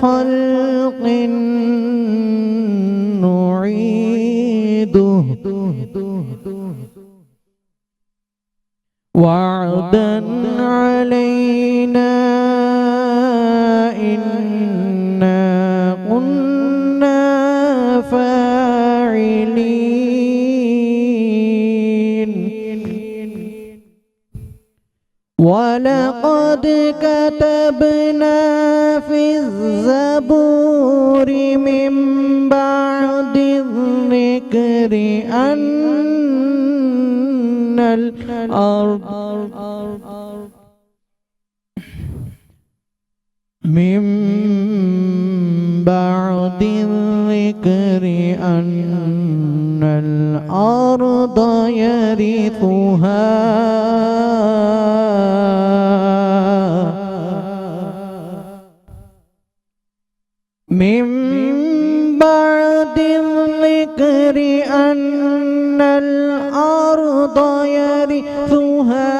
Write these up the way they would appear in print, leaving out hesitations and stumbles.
خلق نعيده وعدا علينا إنا كنا فاعلين ولقد كتبنا في الزبور من بعد الذكر أن الأرض من بعد الذكر أن الأرض يرثها من بعد الذكر أن الأرض يرثها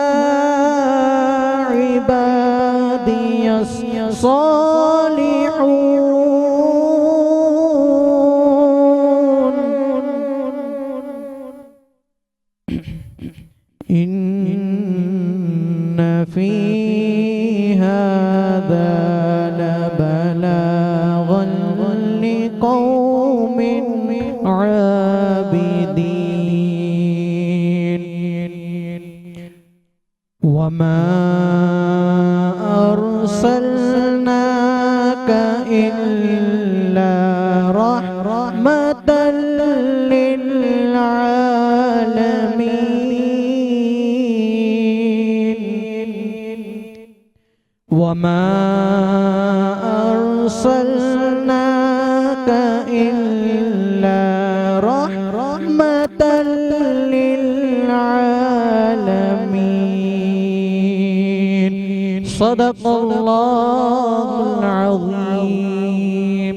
عبادي الصالحون إن في هذا لبلاغا لقوم عابدين وما أرسلناك إلا رحمة للعالمين وما أرسلناك إلا رحمة للعالمين صدق الله العظيم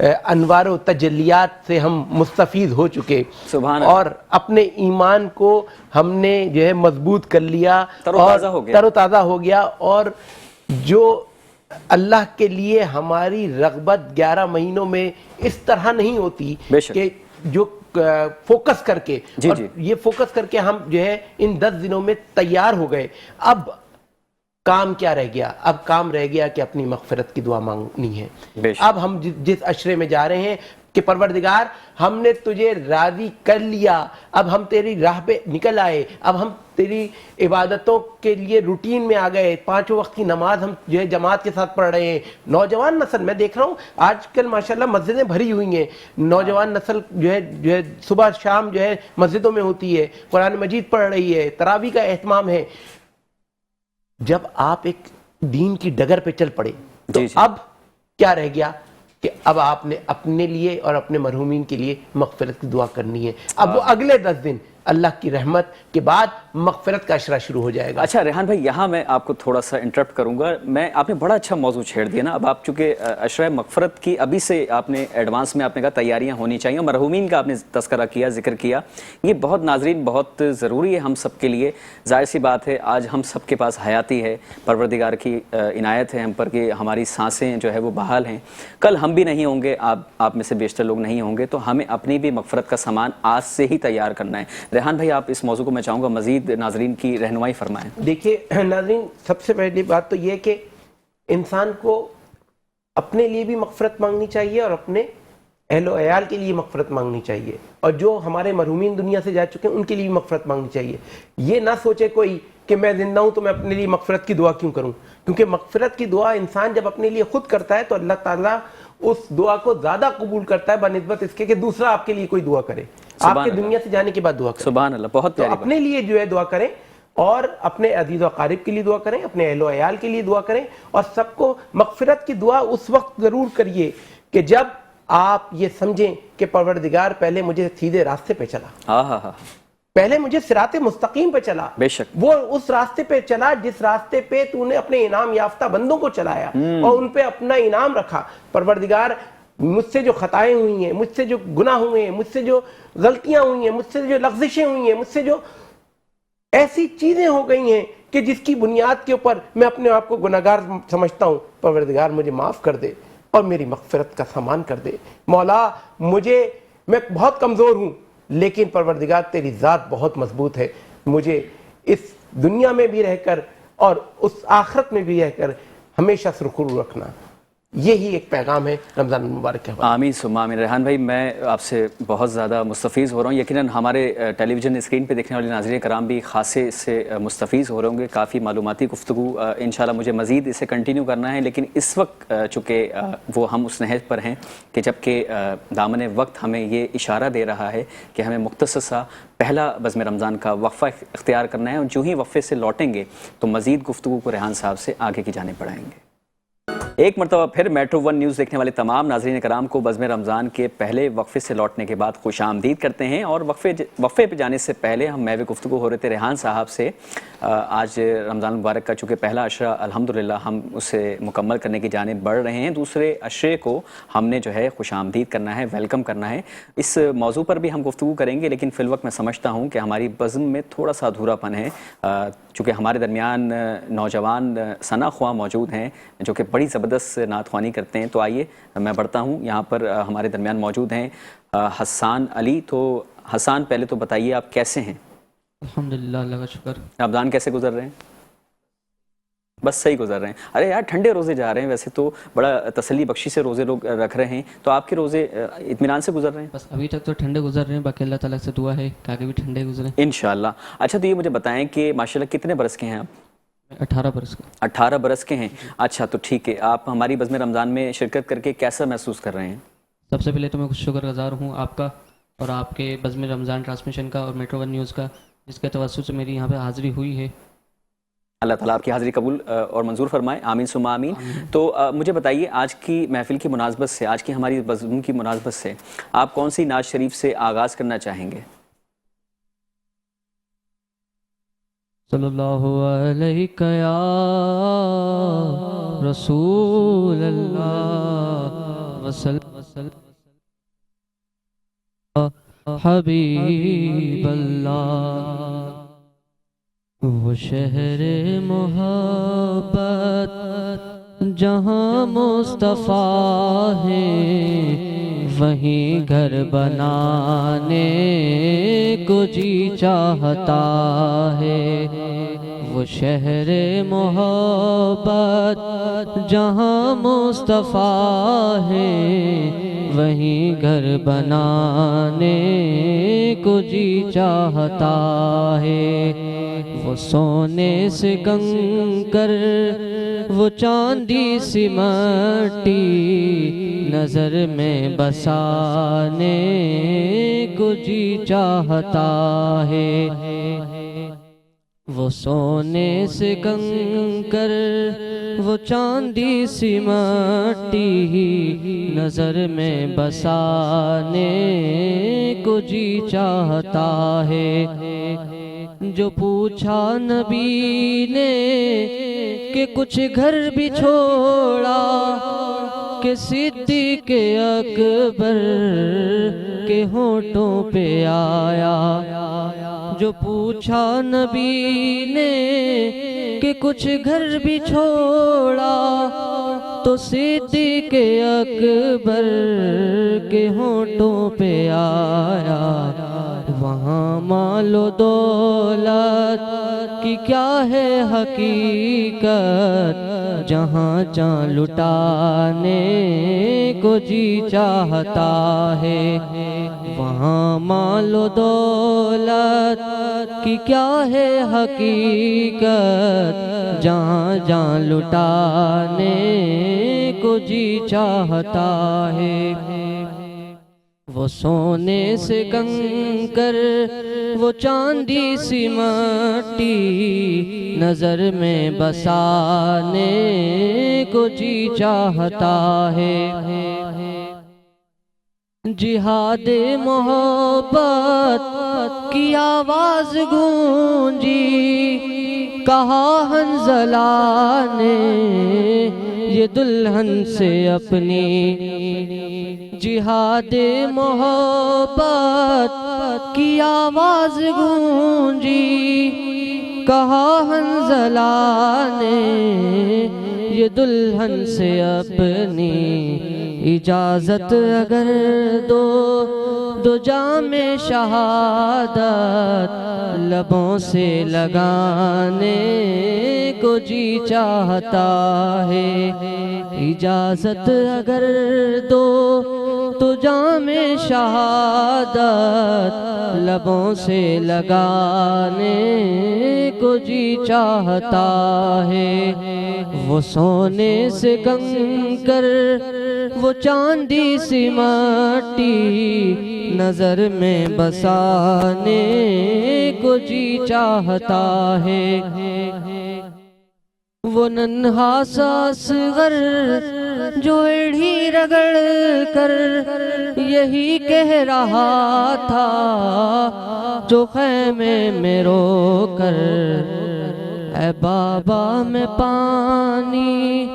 انوار و تجلیات سے ہم مستفید ہو چکے سبحان اللہ۔ اور اپنے ایمان کو ہم نے جو ہے مضبوط کر لیا تر و تازہ ہو گیا۔ تر و تازہ ہو گیا، اور جو اللہ کے لیے ہماری رغبت 11 مہینوں میں اس طرح نہیں ہوتی بے شک۔ کہ جو فوکس کر کے، جی اور جی۔ یہ فوکس کر کے ہم جو ہے ان 10 دنوں میں تیار ہو گئے۔ اب کام کیا رہ گیا؟ اب کام رہ گیا کہ اپنی مغفرت کی دعا مانگنی ہے۔ بے شک۔ اب ہم جس عشرے میں جا رہے ہیں کہ پروردگار ہم نے تجھے راضی کر لیا، اب ہم تیری راہ پہ نکل آئے، اب ہم تیری عبادتوں کے لیے روٹین میں آ گئے، 5 وقت کی نماز ہم جو ہے جماعت کے ساتھ پڑھ رہے ہیں۔ نوجوان نسل، میں دیکھ رہا ہوں آج کل ماشاءاللہ مسجدیں بھری ہوئی ہیں، نوجوان نسل جو ہے صبح شام جو ہے مسجدوں میں ہوتی ہے، قرآن مجید پڑھ رہی ہے، تراویح کا اہتمام ہے۔ جب آپ ایک دین کی ڈگر پہ چل پڑے تو جی جی۔ اب کیا رہ گیا کہ اب آپ نے اپنے لیے اور اپنے مرحومین کے لیے مغفرت کی دعا کرنی ہے۔ اب وہ اگلے 10 دن اللہ کی رحمت کے بعد مغفرت کا عشرہ شروع ہو جائے گا۔ اچھا ریحان بھائی، یہاں میں آپ کو تھوڑا سا انٹرپٹ کروں گا۔ آپ نے بڑا اچھا موضوع چھیڑ دیا نا۔ اب آپ چونکہ عشرہ مغفرت کی ابھی سے آپ نے ایڈوانس میں آپ نے کہا تیاریاں ہونی چاہیے، مرحومین کا آپ نے تذکرہ کیا، ذکر کیا، یہ بہت ناظرین بہت ضروری ہے ہم سب کے لیے۔ ظاہر سی بات ہے آج ہم سب کے پاس حیاتی ہے، پروردگار کی عنایت ہے ہم پر کہ ہماری سانسیں جو ہے وہ بحال ہیں۔ کل ہم بھی نہیں ہوں گے، آپ میں سے بیشتر لوگ نہیں ہوں گے، تو ہمیں اپنی بھی مغفرت کا سامان آج سے ہی تیار کرنا ہے۔ ریحان بھائی، آپ اس موضوع کو میں چاہوں گا مزید ناظرین کی رہنمائی فرمائیں۔ دیکھیے ناظرین، سب سے پہلی بات تو یہ کہ انسان کو اپنے لیے بھی مغفرت مانگنی چاہیے اور اپنے اہل و عیال کے لیے مغفرت مانگنی چاہیے، اور جو ہمارے مرحومین دنیا سے جا چکے ہیں ان کے لیے بھی مغفرت مانگنی چاہیے۔ یہ نہ سوچے کوئی کہ میں زندہ ہوں تو میں اپنے لیے مغفرت کی دعا کیوں کروں، کیونکہ مغفرت کی دعا انسان جب اپنے لیے خود کرتا ہے تو اللہ تعالیٰ اس دعا کو زیادہ قبول کرتا ہے بنسبت اس کے کہ دوسرا آپ کے لیے کوئی دعا کرے، آپ کے دنیا سے جانے کے بعد دعا کرے۔ سبحان اللہ، بہت تو پیاری بات۔ اپنے لیے جو ہے دعا کریں، اور اپنے عزیز و اقارب کے لیے دعا کریں، اپنے اہل و عیال کے لیے دعا کریں، اور سب کو مغفرت کی دعا اس وقت ضرور کریے کہ جب آپ یہ سمجھیں کہ پروردگار پہلے مجھے سیدھے راستے پہ چلا، ہاں ہاں ہاں، پہلے مجھے صراط مستقیم پہ چلا، بے شک۔ وہ اس راستے پہ چلا جس راستے پہ تو نے اپنے انعام یافتہ بندوں کو چلایا اور ان پہ اپنا انعام رکھا۔ پروردگار مجھ سے جو خطائیں ہوئی ہیں، مجھ سے جو گناہ ہوئے ہیں، مجھ سے جو غلطیاں ہوئی ہیں، مجھ سے جو لغزشیں ہوئی ہیں، مجھ سے جو ایسی چیزیں ہو گئی ہیں کہ جس کی بنیاد کے اوپر میں اپنے آپ کو گناہگار سمجھتا ہوں، پروردگار مجھے معاف کر دے اور میری مغفرت کا سامان کر دے۔ مولا میں بہت کمزور ہوں، لیکن پروردگار تیری ذات بہت مضبوط ہے، مجھے اس دنیا میں بھی رہ کر اور اس آخرت میں بھی رہ کر ہمیشہ سرخرو رکھنا۔ یہی ایک پیغام ہے رمضان المبارک کے حوالے۔ آمین ثم آمین۔ ریحان بھائی، میں آپ سے بہت زیادہ مستفیض ہو رہا ہوں، یقیناً ہمارے ٹیلی ویژن اسکرین پہ دیکھنے والے ناظرین کرام بھی خاصے اس سے مستفیض ہو رہے ہوں گے۔ کافی معلوماتی گفتگو انشاءاللہ مجھے مزید اسے کنٹینیو کرنا ہے، لیکن اس وقت چونکہ وہ ہم اس نہج پر ہیں کہ جب کہ دامن وقت ہمیں یہ اشارہ دے رہا ہے کہ ہمیں مختصر سا پہلا بزم رمضان کا وقفہ اختیار کرنا ہے، اور جو ہی وقفے سے لوٹیں گے تو مزید گفتگو کو ریحان صاحب سے آگے کی جانب بڑھائیں گے۔ ایک مرتبہ پھر میٹرو ون نیوز دیکھنے والے تمام ناظرین کرام کو بزم رمضان کے پہلے وقفے سے لوٹنے کے بعد خوش آمدید کرتے ہیں، اور وقفے پہ جانے سے پہلے ہم محو گفتگو ہو رہے تھے ریحان صاحب سے۔ آج رمضان مبارک کا چونکہ پہلا عشرہ الحمدللہ ہم اسے مکمل کرنے کی جانب بڑھ رہے ہیں، دوسرے عشرے کو ہم نے جو ہے خوش آمدید کرنا ہے، ویلکم کرنا ہے۔ اس موضوع پر بھی ہم گفتگو کریں گے، لیکن فی الوقت میں سمجھتا ہوں کہ ہماری بزم میں تھوڑا سا ادھورا پن ہے، چونکہ ہمارے درمیان نوجوان ثنا خواں موجود ہیں جو کہ بڑی زبردست نعت خوانی کرتے ہیں۔ تو آئیے میں بڑھتا ہوں، یہاں پر ہمارے درمیان موجود ہیں حسان علی۔ تو حسان، پہلے تو بتائیے آپ کیسے ہیں؟ الحمدللہ، اللہ کا شکر۔ رمضان کیسے گزر رہے ہیں؟ بس صحیح گزر رہے ہیں؟ ارے یار، ٹھنڈے روزے جا رہے ہیں، ویسے تو بڑا تسلی بخشی سے روزے لوگ رکھ رہے ہیں، تو آپ کے روزے اطمینان سے گزر رہے ہیں؟ بس ابھی تک تو ٹھنڈے گزر رہے ہیں، باقی اللہ تعالیٰ سے دعا ہے کہ آگے بھی ٹھنڈے گزریں انشاءاللہ۔ اچھا، تو یہ مجھے بتائیں کہ ماشاءاللہ کتنے برس کے ہیں آپ؟ 18 برس کا۔ 18 برس کے ہیں، اچھا تو ٹھیک ہے۔ آپ ہماری بزم رمضان میں شرکت کر کے کیسا محسوس کر رہے ہیں؟ سب سے پہلے تو میں شکر گزار ہوں آپ کا اور آپ کے بزم رمضان ٹرانسمیشن کا اور میٹرو ون نیوز کا، جس کے توسط سے میری یہاں پہ حاضری ہوئی ہے۔ اللہ تعالیٰ آپ کی حاضری قبول اور منظور فرمائے، آمین ثم آمین۔ تو مجھے بتائیے، آج کی محفل کی مناسبت سے، آج کی ہماری بزم کی مناسبت سے آپ کون سی نعت شریف سے آغاز کرنا چاہیں گے؟ صلی اللہ علیہ یا رسول اللہ وسلم حبیب اللہ وہ شہر محبت جہاں مصطفیٰ ہے وہیں گھر بنانے کو جی چاہتا ہے وہ شہر محبت جہاں مصطفیٰ ہے وہیں گھر بنانے کو جی چاہتا ہے وہ سونے سے کنکر وہ چاندی سی مٹی نظر میں بسانے کو جی چاہتا ہے وہ سونے سے کنکر وہ چاندی سی مٹی نظر میں بسانے کو جی چاہتا ہے جو پوچھا نبی نے کہ کچھ گھر بھی چھوڑا کہ صدیق اکبر کے ہونٹوں پہ آیا جو پوچھا نبی نے کہ کچھ گھر بھی چھوڑا تو صدیق اکبر کے ہونٹوں پہ آیا وہاں مال و دولت کی کیا ہے حقیقت جہاں جان لٹانے کو جی چاہتا ہے وہاں مال و دولت کی کیا ہے حقیقت جہاں جان لٹانے کو جی چاہتا ہے وہ سونے سے کنکر وہ چاندی سی مٹی نظر میں بسانے کو جی چاہتا ہے جہاد محبت کی آواز گونجی کہا حنظلہ نے یہ دلہن سے اپنی جہاد محبت کی آواز گونجی کہا حنظلہ نے یہ دلہن سے اپنی اجازت اگر دو جام شہادت لبوں سے لگانے کو جی چاہتا ہے اجازت اگر دو تو جام شہادت لبوں سے لگانے کو جی چاہتا ہے وہ سونے سے کنکر وہ چاندی سی مٹی نظر میں بسانے کو جی چاہتا ہے وہ ننھا سا اصغر جو ایڑھی رگڑ کر یہی کہہ رہا تھا جو خیمے میں رو کر اے بابا میں پانی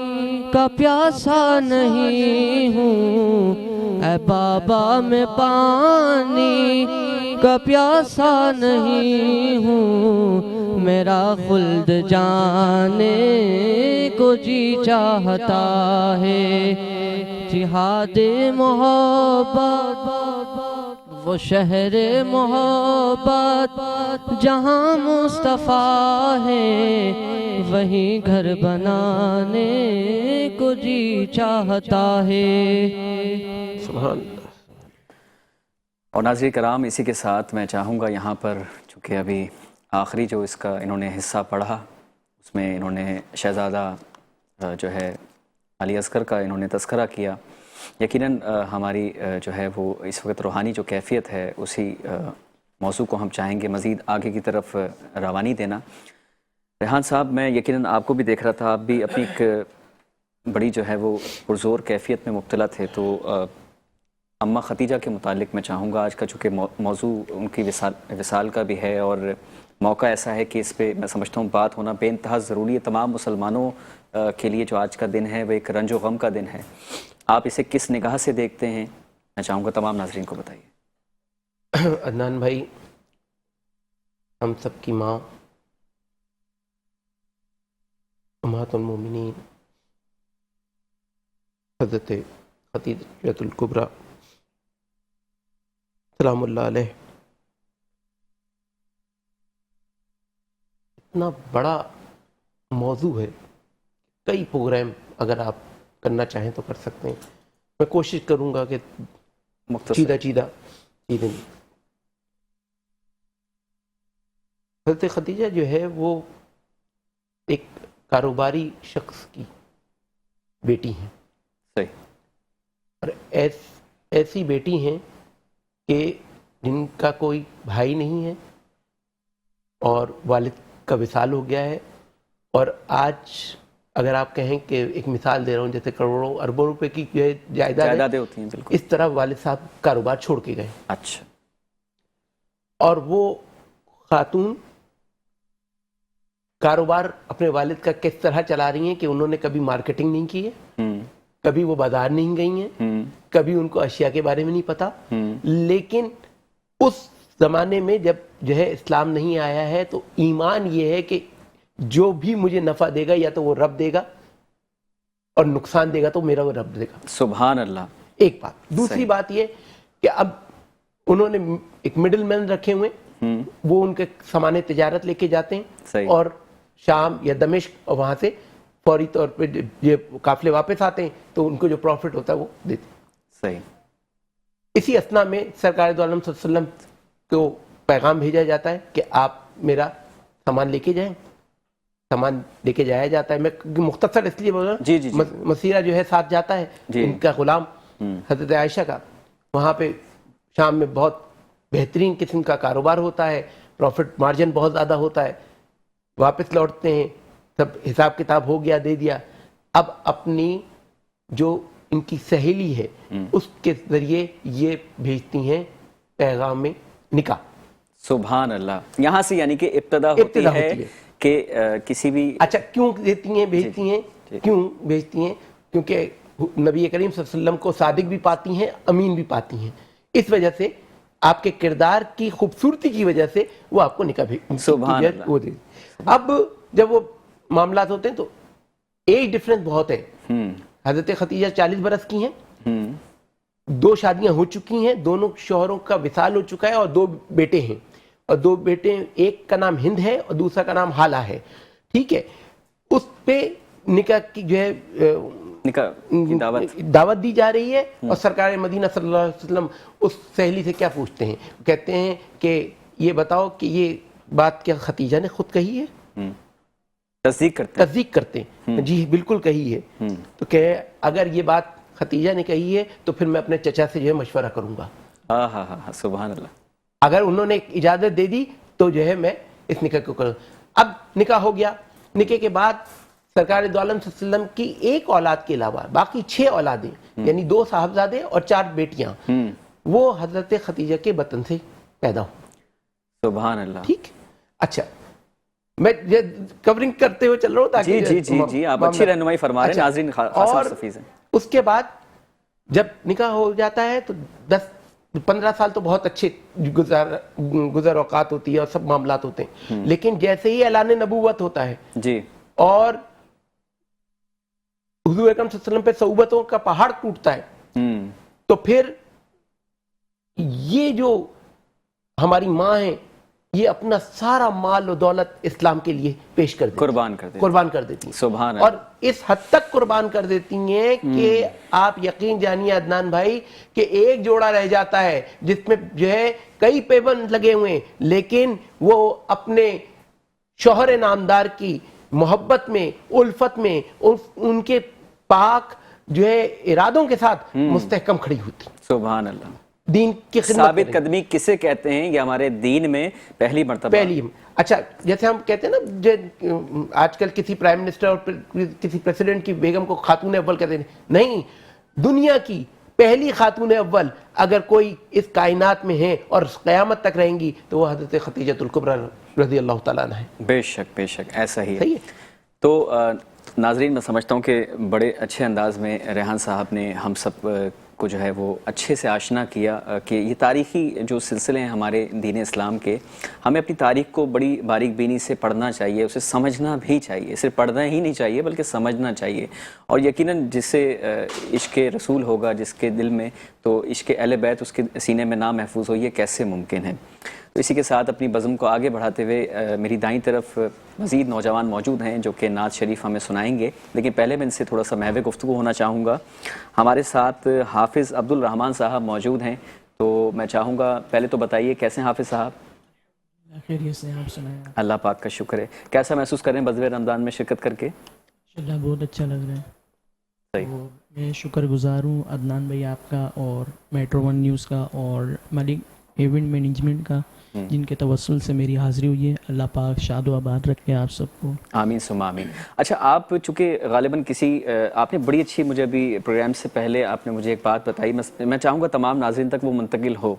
کا پیاسا نہیں ہوں اے بابا میں پانی کا پیاسا نہیں ہوں میرا خلد جانے کو جی چاہتا ہے جہاد محبت وہ شہر محبت جہاں مصطفیٰ ہے وہیں گھر بنانے کو جی چاہتا ہے سبحان اللہ اور ناظرین کرام اسی کے ساتھ میں چاہوں گا یہاں پر چونکہ ابھی آخری جو اس کا انہوں نے حصہ پڑھا اس میں انہوں نے شہزادہ جو ہے علی اصغر کا انہوں نے تذکرہ کیا یقیناً ہماری جو ہے وہ اس وقت روحانی جو کیفیت ہے اسی موضوع کو ہم چاہیں گے مزید آگے کی طرف روانی دینا ریحان صاحب میں یقیناً آپ کو بھی دیکھ رہا تھا آپ بھی اپنی ایک بڑی جو ہے وہ پرزور کیفیت میں مبتلا تھے تو اماں ختیجہ کے متعلق میں چاہوں گا آج کا چونکہ موضوع ان کی وصال کا بھی ہے اور موقع ایسا ہے کہ اس پہ میں سمجھتا ہوں بات ہونا بے انتہا ضروری ہے. تمام مسلمانوں کے لیے جو آج کا دن ہے وہ ایک رنج و غم کا دن ہے. آپ اسے کس نگاہ سے دیکھتے ہیں؟ میں چاہوں گا تمام ناظرین کو بتائیے. عدنان بھائی، ہم سب کی ماں امہات المومنین حضرت خدیجہ الکبریٰ سلام اللہ علیہ اتنا بڑا موضوع ہے، کئی پروگرام اگر آپ کرنا چاہیں تو کر سکتے ہیں. میں کوشش کروں گا کہ مختصر. چیدہ چیزیں. حضرت خدیجہ جو ہے وہ ایک کاروباری شخص کی بیٹی ہیں، صحیح. اور ایسی بیٹی ہیں کہ جن کا کوئی بھائی نہیں ہے اور والد کا وصال ہو گیا ہے. اور آج اگر آپ کہیں کہ ایک مثال دے رہا ہوں، جیسے کروڑوں اربوں روپے کی جو ہے جائیدادیں ہوتی ہیں. بالکل. اس طرح والد صاحب کاروبار چھوڑ کے گئے. اچھا. اور وہ خاتون کاروبار اپنے والد کا کس طرح چلا رہی ہیں کہ انہوں نے کبھی مارکیٹنگ نہیں کی ہے، کبھی وہ بازار نہیں گئی ہیں، کبھی ان کو اشیاء کے بارے میں نہیں پتا. لیکن اس زمانے میں جب جو ہے اسلام نہیں آیا ہے تو ایمان یہ ہے کہ جو بھی مجھے نفع دے گا یا تو وہ رب دے گا اور نقصان دے گا تو میرا وہ رب دے گا. سبحان اللہ. ایک بات. دوسری بات یہ کہ اب انہوں نے ایک مڈل مین رکھے ہوئے، وہ ان کے سامان تجارت لے کے جاتے ہیں اور شام یا دمشق اور وہاں سے فوری طور پہ یہ قافلے واپس آتے ہیں تو ان کو جو پروفٹ ہوتا ہے وہ دیتے ہیں. صحیح. اسی اثنا میں سرکار دو عالم صلی اللہ علیہ وسلم کو پیغام بھیجا جاتا ہے کہ آپ میرا سامان لے کے جائیں. سامان لے کے جایا جاتا ہے. میں مختصر اس لیے بول رہا ہوں، مسیرہ جو ہے ساتھ جاتا ہے ان کا غلام حضرت عائشہ کا. وہاں پہ شام میں بہت بہترین قسم کا کاروبار ہوتا ہے، پروفٹ مارجن بہت زیادہ ہوتا ہے. واپس لوٹتے ہیں، سب حساب کتاب ہو گیا، دے دیا. اب اپنی جو ان کی سہیلی ہے اس کے ذریعے یہ بھیجتی ہیں پیغام میں نکاح. سبحان اللہ. یہاں سے یعنی کہ ابتدا ہوتی ہے کہ کسی بھی. اچھا، کیوں دیتی ہیں، بھیجتی ہیں؟ کیوں بھیجتی ہیں؟ کیونکہ نبی کریم صلی اللہ علیہ وسلم کو صادق بھی پاتی ہیں، امین بھی پاتی ہیں. اس وجہ سے آپ کے کردار کی خوبصورتی کی وجہ سے وہ آپ کو نکاح سبحان اللہ. وہ دے. اب جب وہ معاملات ہوتے ہیں تو ایج ڈفرنس بہت ہے. حضرت خدیجہ 40 برس کی ہیں، 2 شادیاں ہو چکی ہیں، دونوں شوہروں کا وصال ہو چکا ہے اور 2 بیٹے ہیں. اور 2 بیٹے، ایک کا نام ہند ہے اور دوسرا کا نام حالہ ہے. ٹھیک ہے. اس پہ نکاح کی جو ہے دعوت دی جا رہی ہے. اور سرکار مدینہ صلی اللہ علیہ وسلم اس سہیلی سے کیا پوچھتے ہیں؟ کہتے ہیں کہ یہ بتاؤ کہ یہ بات کیا خدیجہ نے خود کہی ہے؟ تصدیق کرتے ہیں، جی بالکل کہی ہے. تو کہ اگر یہ بات خدیجہ نے کہی ہے تو پھر میں اپنے چچا سے جو ہے مشورہ کروں گا. سبحان اللہ. اگر انہوں نے اجازت دے دی تو جو ہے میں اس نکاح کو کروں. اب نکاح ہو گیا. نکاح کے بعد سرکار دو عالم صلی اللہ علیہ وسلم کی ایک اولاد کے علاوہ باقی 6 اولادیں، یعنی 2 صاحبزادے اور 4 بیٹیاں، وہ حضرت خدیجہ کے بطن سے پیدا ہوں. سبحان اللہ. ٹھیک. اچھا، میں کورنگ کرتے ہوئے چل رہا ہوں تاکہ جی آپ اچھی رہنمائی فرما رہے ہیں. ناظرین خاص مستفیض ہیں. اس کے بعد جب نکاح ہو جاتا ہے تو 10-15 سال تو بہت اچھے گزر اوقات ہوتی ہے اور سب معاملات ہوتے ہیں. لیکن جیسے ہی اعلان نبوت ہوتا ہے جی اور حضور اکرم صلی اللہ علیہ وسلم پہ صعوبتوں کا پہاڑ ٹوٹتا ہے تو پھر یہ جو ہماری ماں ہیں یہ اپنا سارا مال و دولت اسلام کے لیے پیش کر دیتی ہیں، قربان کر دیتی ہیں. سبحان. اور اس حد تک قربان کر دیتی ہیں کہ آپ یقین جانیے عدنان بھائی کہ ایک جوڑا رہ جاتا ہے جس میں جو ہے کئی پیبند لگے ہوئے ہیں، لیکن وہ اپنے شوہر نامدار کی محبت میں، الفت میں، ان کے پاک جو ہے ارادوں کے ساتھ مستحکم کھڑی ہوتی. سبحان اللہ. دین کی خدمت. ثابت قدمی کسے کہتے ہیں؟ یہ ہمارے دین میں پہلی مرتبہ. اچھا، جیسے ہم کہتے ہیں نا آج کل کسی پرائم منسٹر اور کسی پریزیڈنٹ کی بیگم کو خاتون اول کہتے ہیں. نہیں، دنیا کی پہلی خاتون اول اگر کوئی اس کائنات میں ہیں اور قیامت تک رہیں گی تو وہ حضرت خدیجہ الکبریٰ رضی اللہ تعالیٰ عنہ ہیں. بے شک ایسا ہی ہے. صحیح ہے. تو ناظرین میں سمجھتا ہوں کہ بڑے اچھے انداز میں ریحان صاحب نے ہم سب کو جو ہے وہ اچھے سے آشنا کیا کہ یہ تاریخی جو سلسلے ہیں ہمارے دین اسلام کے، ہمیں اپنی تاریخ کو بڑی باریک بینی سے پڑھنا چاہیے، اسے سمجھنا بھی چاہیے. صرف پڑھنا ہی نہیں چاہیے بلکہ سمجھنا چاہیے. اور یقیناً جس سے عشق رسول ہوگا جس کے دل میں، تو عشق اہل بیت اس کے سینے میں نہ محفوظ ہو، یہ کیسے ممکن ہے. تو اسی کے ساتھ اپنی بزم کو آگے بڑھاتے ہوئے میری دائیں طرف مزید نوجوان موجود ہیں جو کہ نعت شریف ہمیں سنائیں گے، لیکن پہلے میں ان سے تھوڑا سا محو گفتگو ہونا چاہوں گا. ہمارے ساتھ حافظ عبد الرحمن صاحب موجود ہیں، تو میں چاہوں گا پہلے تو بتائیے کیسے ہیں حافظ صاحب؟ خیریت سے آپ سنائیں. اللہ پاک کا شکر ہے. کیسا محسوس کر رہے ہیں بزم رمضان میں شرکت کر کے؟ انشاءاللہ بہت اچھا لگ رہا ہے. صحیح. تو میں شکر گزار ہوں عدنان بھائی آپ کا اور میٹرو ون نیوز کا اور ملک ایونٹ مینجمنٹ کا، جن کے توسل سے میری حاضری ہوئی ہے. اللہ پاک شاد و آباد رکھے آپ سب کو. آمین ثم آمین. اچھا، آپ چونکہ غالباً آپ نے بڑی اچھی مجھے ابھی پروگرام سے پہلے آپ نے مجھے ایک بات بتائی، میں چاہوں گا تمام ناظرین تک وہ منتقل ہو.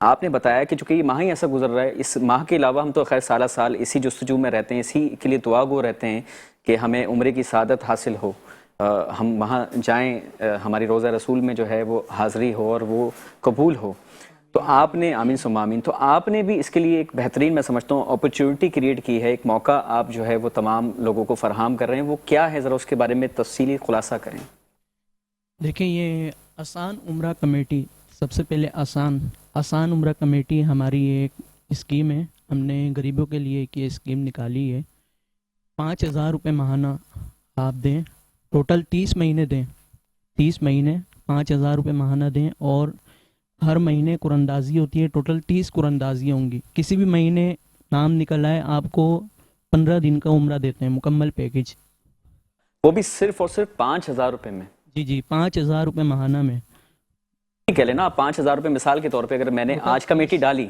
آپ نے بتایا کہ چونکہ یہ ماہ ہی ایسا گزر رہا ہے، اس ماہ کے علاوہ ہم تو خیر سالہ سال اسی جستجو میں رہتے ہیں، اسی کے لیے دعا گو رہتے ہیں کہ ہمیں عمرے کی سعادت حاصل ہو، ہم وہاں جائیں، ہماری روزہ رسول میں جو ہے وہ حاضری ہو اور وہ قبول ہو. تو آپ نے آمین ثم آمین. تو آپ نے بھی اس کے لیے ایک بہترین میں سمجھتا ہوں اپرچونٹی کریٹ کی ہے، ایک موقع آپ جو ہے وہ تمام لوگوں کو فراہم کر رہے ہیں. وہ کیا ہے، ذرا اس کے بارے میں تفصیلی خلاصہ کریں. دیکھیں، یہ آسان عمرہ کمیٹی، سب سے پہلے آسان عمرہ کمیٹی ہماری ایک اسکیم ہے. ہم نے غریبوں کے لیے ایک یہ اسکیم نکالی ہے. 5,000 روپے ماہانہ آپ دیں، ٹوٹل 30 مہینے دیں، 30 مہینے 5,000 روپے ماہانہ دیں، اور ہر مہینے قرآندازی ہوتی ہے. ٹوٹل 30 قرآندازیاں ہوں گی. کسی بھی مہینے نام نکل آئے آپ کو 15 دن کا عمرہ دیتے ہیں، مکمل پیکج. وہ بھی صرف اور صرف 5,000 روپے میں؟ جی 5,000 روپے ماہانہ میں. کہہ لینا 5,000 روپے مثال کے طور پہ اگر میں نے آج کمیٹی ڈالی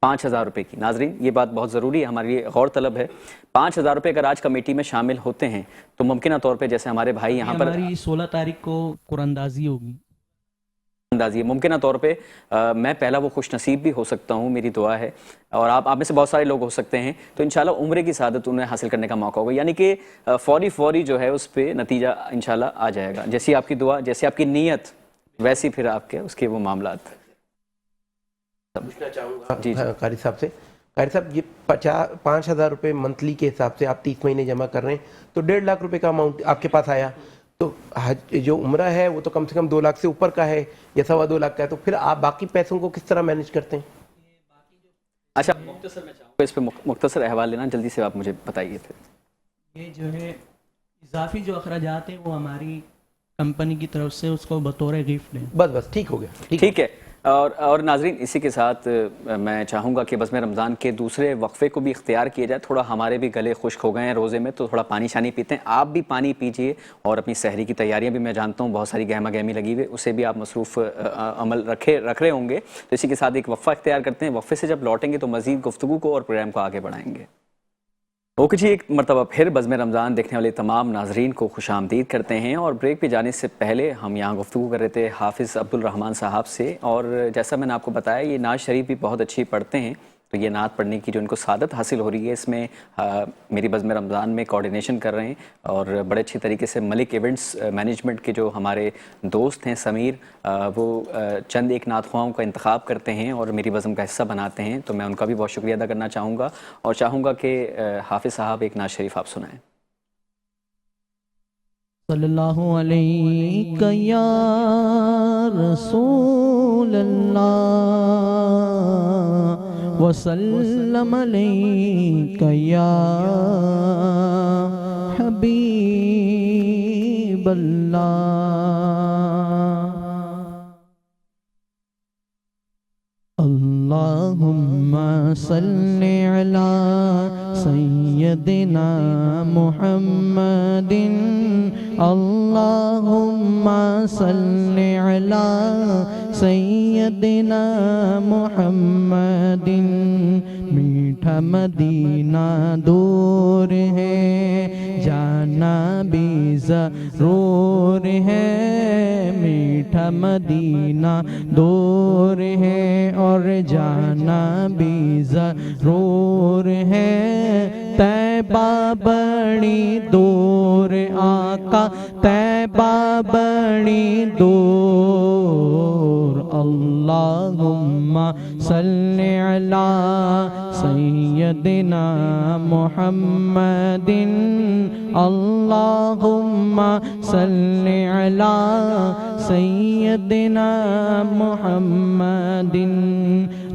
5,000 روپے کی، ناظرین یہ بات بہت ضروری ہے، ہمارے لیے غور طلب ہے. 5,000 روپے اگر آج کمیٹی میں شامل ہوتے ہیں تو ممکنہ طور پہ جیسے ہمارے بھائی یہاں پر ہماری 16 تاریخ کو قرآندازی ہوگی. اندازی ممکنہ طور پہ میں پہلا وہ خوش نصیب بھی ہو سکتا ہوں، میری دعا ہے، اور آپ میں سے بہت سارے لوگ ہو سکتے ہیں. تو انشاءاللہ عمرے کی سعادت انہیں حاصل کرنے کا موقع ہوگا، یعنی کہ فوری جو ہے اس پہ نتیجہ انشاءاللہ آ جائے گا. جیسی آپ کی دعا، جیسی آپ کی نیت، ویسی پھر آپ کے اس کے وہ معاملات. پوچھنا چاہوں گا قاری صاحب سے. قاری صاحب، یہ 5,000 روپے منتھلی کے حساب سے آپ 30 مہینے جمع کر رہے ہیں تو 1.5 لاکھ روپے کا اماؤنٹ آپ کے پاس آیا. تو حج جو عمرہ ہے وہ تو کم سے کم 2 لاکھ سے اوپر کا ہے یا 2.25 لاکھ کا ہے. تو پھر آپ باقی پیسوں کو کس طرح مینیج کرتے ہیں؟ اچھا، مختصر میں چاہوں گا اس پہ مختصر احوال لینا، جلدی سے آپ مجھے بتائیے. پھر یہ جو ہے اضافی جو اخراجات ہیں وہ ہماری کمپنی کی طرف سے اس کو بطور گفٹ دیں. بس ٹھیک ہو گیا. ٹھیک ہے. اور ناظرین اسی کے ساتھ میں چاہوں گا کہ بزم رمضان کے دوسرے وقفے کو بھی اختیار کیا جائے. تھوڑا ہمارے بھی گلے خشک ہو گئے ہیں روزے میں، تو تھوڑا پانی شانی پیتے ہیں. آپ بھی پانی پیجئے، اور اپنی سحری کی تیاریاں بھی میں جانتا ہوں بہت ساری گہما گہمی لگی ہوئی، اسے بھی آپ مصروف عمل رکھ رہے ہوں گے. تو اسی کے ساتھ ایک وقفہ اختیار کرتے ہیں. وقفے سے جب لوٹیں گے تو مزید گفتگو کو اور پروگرام کو آگے بڑھائیں گے. اوکے جی، ایک مرتبہ پھر بزم رمضان دیکھنے والے تمام ناظرین کو خوش آمدید کرتے ہیں. اور بریک پہ جانے سے پہلے ہم یہاں گفتگو کر رہے تھے حافظ عبد الرحمن صاحب سے، اور جیسا میں نے آپ کو بتایا یہ نعت شریف بھی بہت اچھی پڑھتے ہیں. تو یہ نعت پڑھنے کی جو ان کو سعادت حاصل ہو رہی ہے، اس میں میری بزم رمضان میں کوارڈینیشن کر رہے ہیں، اور بڑے اچھی طریقے سے ملک ایونٹس مینجمنٹ کے جو ہمارے دوست ہیں سمیر، وہ چند ایک نعت خواہوں کا انتخاب کرتے ہیں اور میری بزم کا حصہ بناتے ہیں. تو میں ان کا بھی بہت شکریہ ادا کرنا چاہوں گا، اور چاہوں گا کہ حافظ صاحب ایک نعت شریف آپ سنائیں. صلی اللہ علیہ یا رسول اللہ وسلم علیک یا حبیب اللہ. اللہم صلی علی سیدنا محمد، اللہم صلی علی سیدنا محمد. میٹھا مدینہ دور ہے جانا بھی ضرور ہے، میٹھا مدینہ دور ہے اور جانا بھی ضرور ہے، طیبہ بڑی دور آقا طیبہ بڑی دور، اللہم صلی علی سیدنا محمد، اللہم صلی علی سیدنا محمد،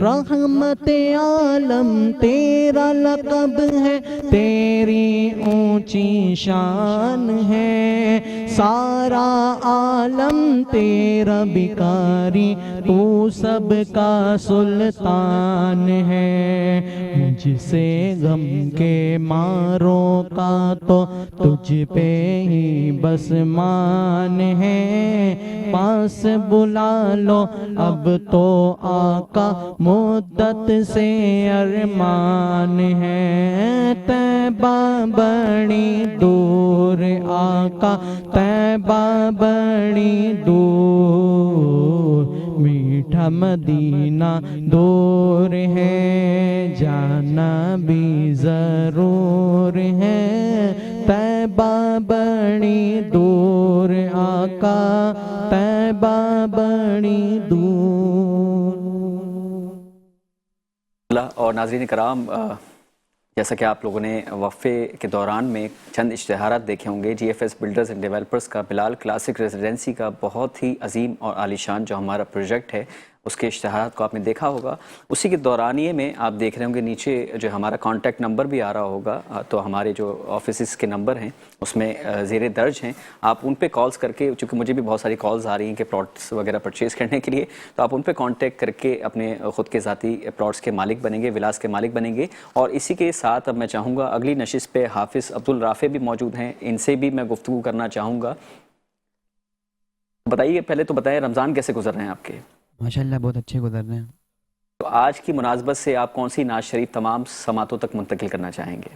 رحمت عالم تیرا لقب ہے، تیری اونچی شان ہے، سارا عالم تیرا بھکاری، تو سب کا سلطان ہے، مجھ سے غم کے ماروں کا تو تجھ پہ ہی بس مان ہے، پاس بلا لو اب تو آقا مدت سے ارمان ہے، طیبہ بڑی دور آقا طیبہ بڑی دور، میٹھا مدینہ دور ہے جانا بھی ضرور ہے، طیبہ بڑی دور آقا طیبہ بڑی دور۔ اور ناظرین کرام، جیسا کہ آپ لوگوں نے وقفے کے دوران میں چند اشتہارات دیکھے ہوں گے، G F S builders and developers کا بلال کلاسک ریزیڈنسی کا بہت ہی عظیم اور عالیشان جو ہمارا پروجیکٹ ہے اس کے اشتہارات کو آپ نے دیکھا ہوگا۔ اسی کے دورانیے میں آپ دیکھ رہے ہوں گے نیچے جو ہمارا کانٹیکٹ نمبر بھی آ رہا ہوگا، تو ہمارے جو آفیسز کے نمبر ہیں اس میں زیر درج ہیں، آپ ان پہ کالز کر کے، چونکہ مجھے بھی بہت ساری کالز آ رہی ہیں کہ پلاٹس وغیرہ پرچیز کرنے کے لیے، تو آپ ان پہ کانٹیکٹ کر کے اپنے خود کے ذاتی پلاٹس کے مالک بنیں گے، ولاس کے مالک بنیں گے۔ اور اسی کے ساتھ اب میں چاہوں گا اگلی نشست پہ حافظ عبدالرافع بھی موجود ہیں، ان سے بھی میں گفتگو کرنا چاہوں گا۔ بتائیے، پہلے تو بتائیں رمضان کیسے گزر رہے ہیں آپ کے؟ ماشاءاللہ بہت اچھے گزر رہے ہیں۔ تو آج کی مناسبت سے آپ کون سی نعت شریف تمام سماعتوں تک منتقل کرنا چاہیں گے؟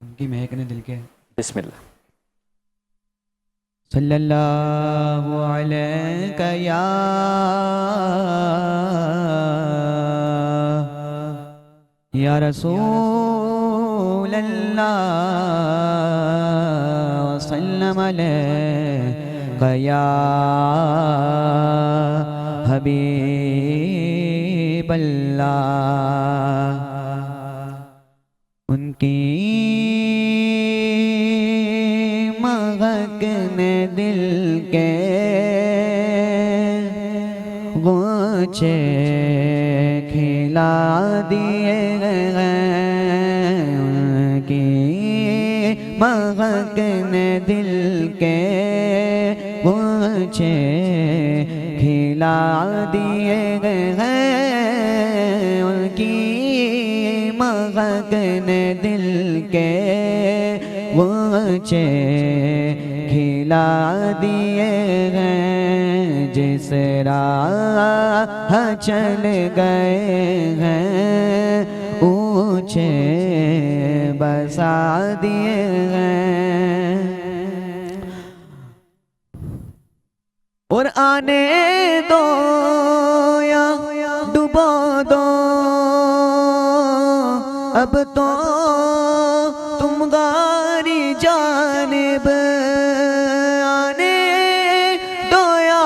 ان کی مہک نے دل کے بسم اللہ۔ صلی اللہ علیہ یا رسول اللہ وسلم علیہ یا حبیب اللہ، ان کی مہک نے دل کے غنچے کھلا دیے ہیں، ان کی مہک نے دل کے غنچے کھلا دیے ہیں، ان کی مہک نے دل کے غنچے کھلا دیے ہیں، جس راہ چل گئے ہیں اونچے بسا دیے ہیں، اور آنے دو یا ڈبو دو اب تو تم غاری جانب، آنے دو یا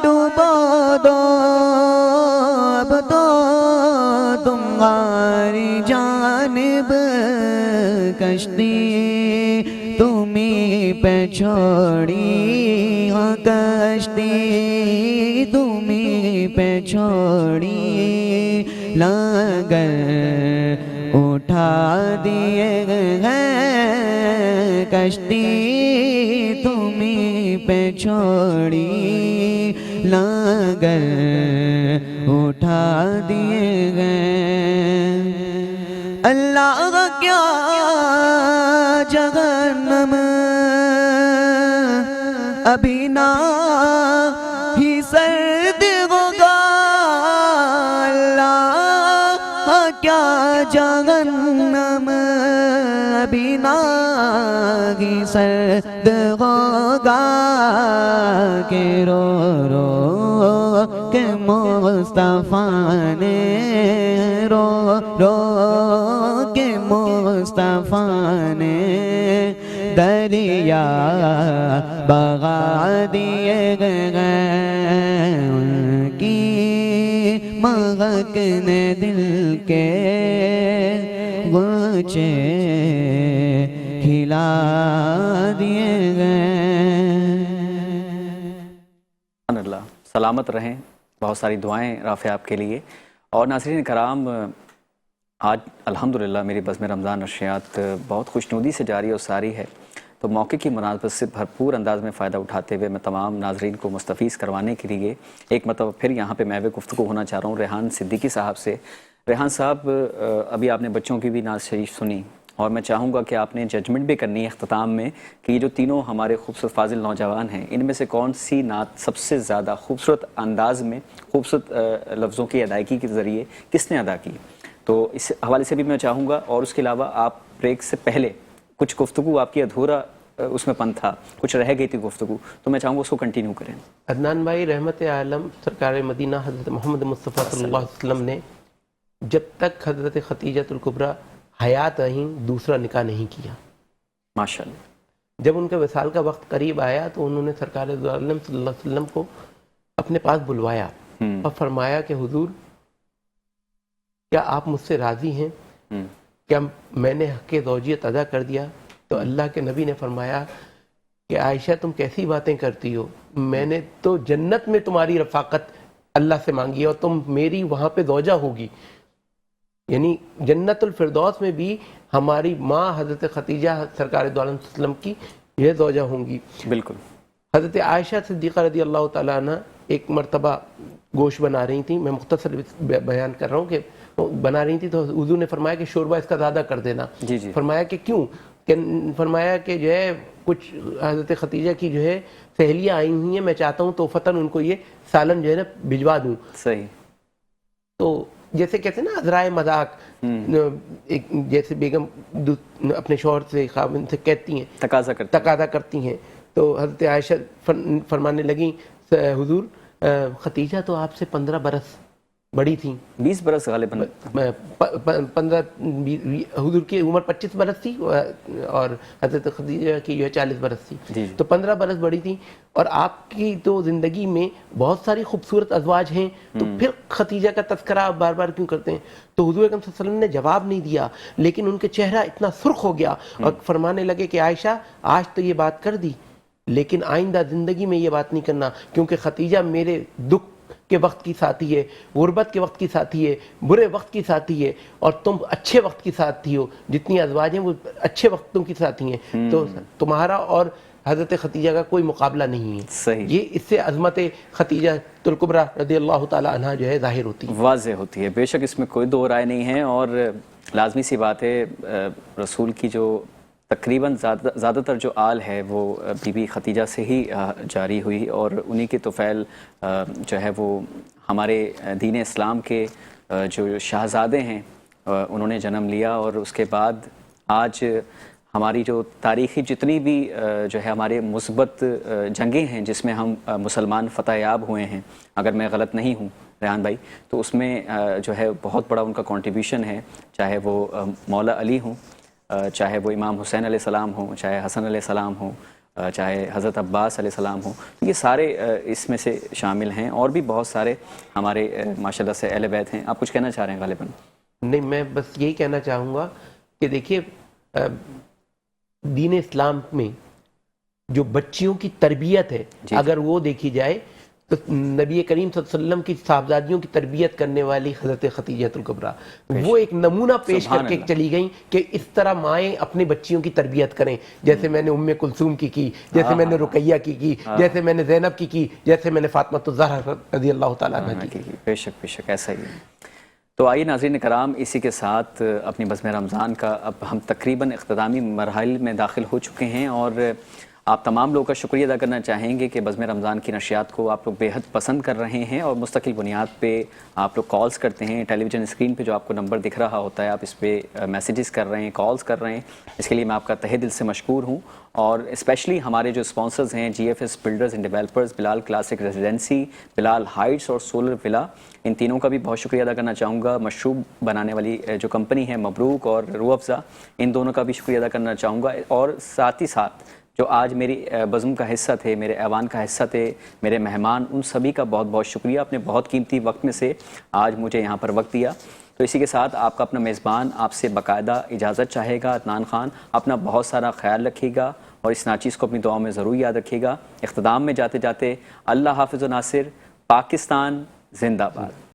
ڈبو دو اب تو تم غاری جانب، کشتی تمہیں پہ چھوڑی ہاں، کشتی تمہیں پہ چھوڑی، لنگر اٹھا دیے ہیں، کشتی تمہیں پہ چھوڑی، لنگر اٹھا دیے ہیں، اللہ کیا جہنم ابھی نہ ہی سرد ہوگا، اللہ کیا جہنم بنا کی سرد ہوگا کہ رو رو کہ مصطفیٰ نے رو رو کہ مصطفیٰ نے دریا بغا دیے گئے ان کی مہکنے دل کے غنچے کھلا دیے گئے. سبحان اللہ. سلامت رہیں. بہت ساری دعائیں رافع آپ کے لیے. اور ناظرین کرام، آج الحمدللہ میری بزم رمضان نشریات بہت خوشنودی سے جاری اور ساری ہے، تو موقع کی مناسبت سے بھرپور انداز میں فائدہ اٹھاتے ہوئے میں تمام ناظرین کو مستفیض کروانے کے لیے ایک مرتبہ پھر یہاں پہ محو گفتگو ہونا چاہ رہا ہوں ریحان صدیقی صاحب سے. ریحان صاحب، ابھی آپ نے بچوں کی بھی نعت شریف سنی، اور میں چاہوں گا کہ آپ نے ججمنٹ بھی کرنی ہے اختتام میں کہ یہ جو تینوں ہمارے خوبصورت فاضل نوجوان ہیں، ان میں سے کون سی نعت سب سے زیادہ خوبصورت انداز میں خوبصورت لفظوں کی ادائیگی کے ذریعے کس نے ادا کی. تو اس حوالے سے بھی میں چاہوں گا، اور اس کے علاوہ آپ بریک سے پہلے کچھ گفتگو آپ کی ادھورا اس میں پن تھا، کچھ رہ گئی تھی گفتگو، تو میں چاہوں گا اس کو کنٹینیو کریں. عدنان بھائی، رحمت عالم سرکار مدینہ حضرت محمد مصطفیٰ صلی اللہ علیہ وسلم نے جب تک حضرت ختیجۃ الکبریٰ حیات رہیں دوسرا نکاح نہیں کیا. ماشاءاللہ. جب ان کے وصال کا وقت قریب آیا تو انہوں نے سرکار دو عالم صلی اللہ علیہ وسلم کو اپنے پاس بلوایا اور فرمایا کہ حضور، کیا آپ مجھ سے راضی ہیں؟ کیا میں نے حق زوجیت ادا کر دیا؟ تو اللہ کے نبی نے فرمایا کہ عائشہ، تم کیسی باتیں کرتی ہو؟ میں نے تو جنت میں تمہاری رفاقت اللہ سے مانگی ہے اور تم میری وہاں پہ زوجہ ہوگی. یعنی جنت الفردوس میں بھی ہماری ماں حضرت ختیجہ سرکار دو عالم صلی اللہ علیہ وسلم کی یہ زوجہ ہوں گی. بالکل. حضرت عائشہ صدیقہ رضی اللہ تعالیٰ عنہ ایک مرتبہ گوشت بنا رہی تھیں، میں مختصر بیان کر رہا ہوں کہ بنا رہی تھی، تو حضور نے فرمایا کہ شوربہ اس کا زیادہ کر دینا. جی جی. فرمایا کہ کیوں؟ فرمایا کہ جو ہے کچھ حضرت ختیجہ کی جو ہے سہیلیاں آئی ہوئی ہیں، میں چاہتا ہوں تو فتن ان کو یہ سالن جو ہے نا بھجوا دوں. صحیح. تو جیسے کہتے ہیں نا عذرائے مذاق، جیسے بیگم اپنے شوہر سے خاوند سے کہتی ہیں، تقاضا کرتی ہیں، تو حضرت عائشہ فرمانے لگیں حضور ختیجہ تو آپ سے 15 برس بڑی تھیں. 20 برس غالباً. 15 حضور کی عمر 25 برس تھی اور حضرت خدیجہ کی جو ہے 40 برس تھی. تو 15 برس بڑی تھی، اور آپ کی تو زندگی میں بہت ساری خوبصورت ازواج ہیں، تو پھر ختیجہ کا تذکرہ آپ بار بار کیوں کرتے ہیں؟ تو حضور اکرم صلی اللہ علیہ وسلم نے جواب نہیں دیا، لیکن ان کے چہرہ اتنا سرخ ہو گیا اور فرمانے لگے کہ عائشہ، آج تو یہ بات کر دی، لیکن آئندہ زندگی میں یہ بات نہیں کرنا، کیونکہ ختیجہ میرے دکھ کے وقت کی ساتھی ہے، غربت کے وقت کی ساتھی ہے، برے وقت کی ساتھی ہے، اور تم اچھے وقت کی ساتھی ہو. جتنی ازواج ہیں وہ اچھے وقتوں کی ساتھی ہیں، تو تمہارا اور حضرت ختیجہ کا کوئی مقابلہ نہیں ہے. صحیح. یہ اس سے عظمت ختیجہ الکبریٰ رضی اللہ تعالی عنہ جو ہے ظاہر ہوتی ہے، واضح ہوتی ہے. بے شک اس میں کوئی دو رائے نہیں ہے، اور لازمی سی بات ہے رسول کی جو تقریباً زیادہ تر جو آل ہے وہ بی بی ختیجہ سے ہی جاری ہوئی، اور انہی کے طفیل جو ہے وہ ہمارے دین اسلام کے جو شہزادے ہیں انہوں نے جنم لیا. اور اس کے بعد آج ہماری جو تاریخی جتنی بھی جو ہے ہمارے مثبت جنگیں ہیں جس میں ہم مسلمان فتح یاب ہوئے ہیں، اگر میں غلط نہیں ہوں ریحان بھائی، تو اس میں جو ہے بہت بڑا ان کا کنٹریبیوشن ہے، چاہے وہ مولا علی ہوں، چاہے وہ امام حسین علیہ السلام ہوں، چاہے حسن علیہ السلام ہوں، چاہے حضرت عباس علیہ السلام ہوں، یہ سارے اس میں سے شامل ہیں، اور بھی بہت سارے ہمارے ماشاءاللہ سے اہل بیت ہیں. آپ کچھ کہنا چاہ رہے ہیں غالباً؟ نہیں، میں بس یہی کہنا چاہوں گا کہ دیکھیے دین اسلام میں جو بچیوں کی تربیت ہے، اگر وہ دیکھی جائے تو نبی کریم صلی اللہ علیہ وسلم کی صاحبزادیوں کی تربیت کرنے والی حضرت ختیجہ الکبریٰ وہ ایک نمونہ پیش کر کے چلی گئیں کہ اس طرح مائیں اپنی بچیوں کی تربیت کریں، جیسے میں نے ام کلثوم کی جیسے میں نے رقیہ کی جیسے میں نے زینب کی جیسے میں نے فاطمہ الزہرا رضی اللہ تعالیٰ عنہ کی. بے شک بے شک ایسا ہی ہے. تو آئیے ناظرین کرام، اسی کے ساتھ اپنی بزم رمضان کا اب ہم تقریباً اختتامی مرحلے میں داخل ہو چکے ہیں، اور آپ تمام لوگوں کا شکریہ ادا کرنا چاہیں گے کہ بزم رمضان کی نشریات کو آپ لوگ بے حد پسند کر رہے ہیں اور مستقل بنیاد پہ آپ لوگ کالز کرتے ہیں. ٹیلی ویژن اسکرین پہ جو آپ کو نمبر دکھ رہا ہوتا ہے آپ اس پہ میسیجز کر رہے ہیں, کالز کر رہے ہیں, اس کے لیے میں آپ کا تہہ دل سے مشکور ہوں. اور اسپیشلی ہمارے جو اسپانسرز ہیں G F S builders and developers, Bilal classic residency, Bilal heights اور سولر ولا, ان تینوں کا بھی بہت شکریہ ادا کرنا چاہوں گا. مشروب بنانے والی جو کمپنی ہے مبروک اور روح افزا, ان دونوں کا بھی شکریہ ادا کرنا چاہوں گا. اور ساتھ ہی ساتھ جو آج میری بزم کا حصہ تھے, میرے ایوان کا حصہ تھے, میرے مہمان, ان سبھی کا بہت بہت شکریہ. اپنے بہت قیمتی وقت میں سے آج مجھے یہاں پر وقت دیا. تو اسی کے ساتھ آپ کا اپنا میزبان آپ سے باقاعدہ اجازت چاہے گا. عدنان خان, اپنا بہت سارا خیال رکھیے گا اور اس ناچیز کو اپنی دعاؤں میں ضرور یاد رکھیے گا. اختتام میں جاتے جاتے اللہ حافظ و ناصر. پاکستان زندہ باد.